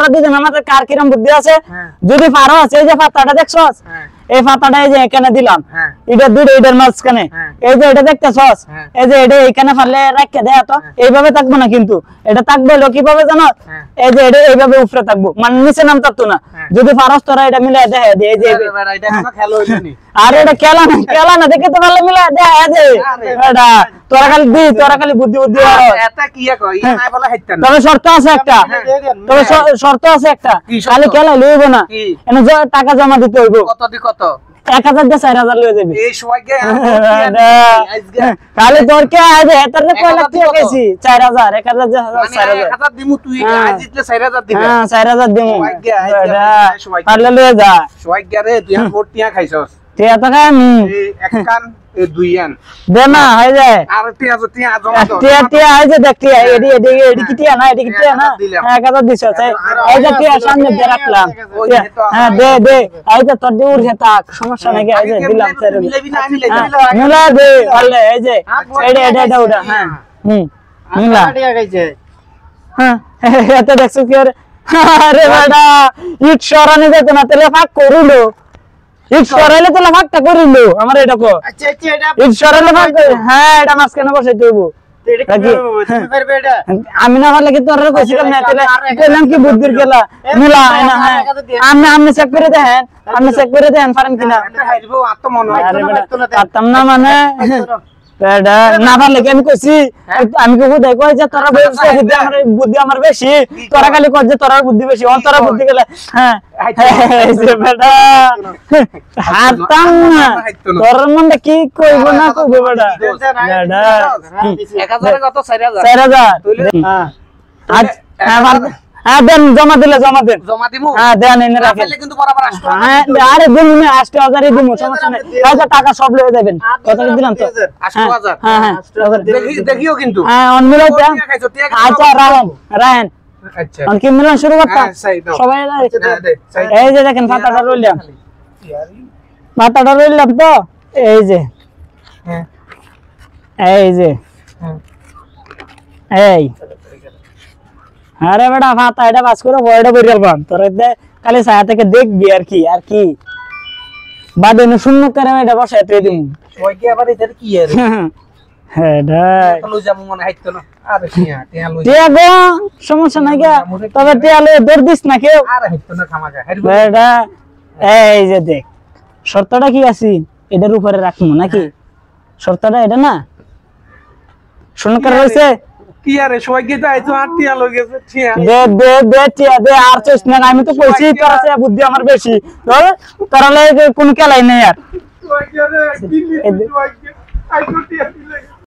তোরা দুজন আমাদের কার কিরম বুদ্ধি আছে যদি পারো আছে এই যে পাতাটা দেখছস এই পাতাটা এই যে এখানে দিলাম এটা দুটো এটার মাঝখানে এই যে এটা দেখতেছস এই যে এটা এখানে ফেললে রাখকে দে তো এইভাবে থাকবো না কিন্তু এটা থাকবে হলো কিভাবে জানো এই যে এটা এইভাবে উপরে থাকবো মানে নিচে নাম থাকতো না যদি পারস তোরা এটা মিলাই দে এই যে এটা কোনো খেলা হইলো নি আরে এটা খেলা না দেখে তো ভালো মিলাই দে এটা তোরা খালি বুদ্ধি এটা কি কই নাই বলা হাইতা না তবে শর্ত আছে একটা খালি খেলা লইব না এনে টাকা জমা দিতে হইব কত 1000 দিয়ে 4000 লয়ে যাবে এই সবাইকে খালি তোর কে আজ এটার কয় লাখ টাকা গেছি 4000 1000 দিয়ে 1000 দিমু তুই আজ জিতলে 4000 দিবি হ্যাঁ 4000 দিমু পারলে লয়ে যা সবাইকে রে তুই আর ভোট টিয়া খাইছস টিয়া তো খাই আমি এক কান দুই আন দে না হই যায় আর টিয়া জমা দাও টিয়া হই যে দেখ টিয়া এডি কি টিয়া না 1000 দিছ এই যে টিয়া সামনে দিয়ে রাখলাম হ্যাঁ দে এই যে তোর দিয়ে উড়ে থাক সমস্যা নাই এই যে দিলাম স্যার মিলা দে বলে এই যে এটা উড়া হ্যাঁ মিলা টিয়া গাইছে হ্যাঁ এত দেখছো কি আরে বাড়া ইট সরানি যেত না তাহলে ফাঁক করুলো ইট সরাইলে তাহলে ফাঁকটা করিলো আমার এটা কো আচ্ছা এটা ইট সরাইলে ফাঁক হ্যাঁ এটা মাঝখানে বসাইতে হইব আমি না পারলে কি তোর কইছিলাম না তাহলে কইলাম কি বুদ্ধির খেলা মিলা না হ্যাঁ আপনি চেক করে দেন পারেন কিনা হাইরবো আত্ম মন হয় আরে বেটা পারতাম না মানে বেটা না পারলে কি আমি কইছি আমি কই দেখ কই যে তোরা বুদ্ধি আমার বেশি তোরা খালি কই যে তোরা বুদ্ধি বেশি অন তোরা বুদ্ধি গেলে হ্যাঁ এই যে বেটা হারতাম না তোর মনে কি কইব না কইব বেটা বেটা 1000 কত 4000 হ্যাঁ আজ হ্যাঁ দেন জমা দেন জমা দিমু হ্যাঁ দেন এনে রাখেন তাহলে কিন্তু বরাবর আসতো হ্যাঁ আরে দিন না 8000 দিমু সমস্যা নাই এই যে টাকা সব লয়ে যাবেন কত দিলাম তো 80,000 হ্যাঁ দেখিও কিন্তু হ্যাঁ অন মিলাইতা আচ্ছা রাহেন আচ্ছা অন কি মিলান শুরু করতাম সবাই এই যে দেখেন পাতাটা রইলাম তো এই যে এই আরে বেটা ফাতা এটা পাস করে বড়টা বেরিয়ে পান তোর খালি ছায়া থেকে দেখবি আর কি বাদে শূন্য করে এটা বসাই তুই দিন সবাইকে আবার এটা কি এর হ্যাঁ লই যাবো মনে হাইতো না আরে টিয়া লই টিয়া গো সমস্যা নাই গা তবে টিয়া লই দৌড় দিস না কেউ আরে হাইতো না খামাগা বেটা এই যে দেখ শর্তটা কি আছে এটার উপরে রাখমু নাকি শর্তটা এটা না শূন্য করে রইছে কি আরে সবাইকে তো আইতো আর টিয়া লই গেছে টিয়া দে টিয়া দে আর চইস না আমি তো কইছি তোরা সে বুদ্ধি আমার বেশি ধর তোরা লই কোন খেলাই নাই আর সবাইকে রে দিল্লি সবাইকে আইতো টিয়া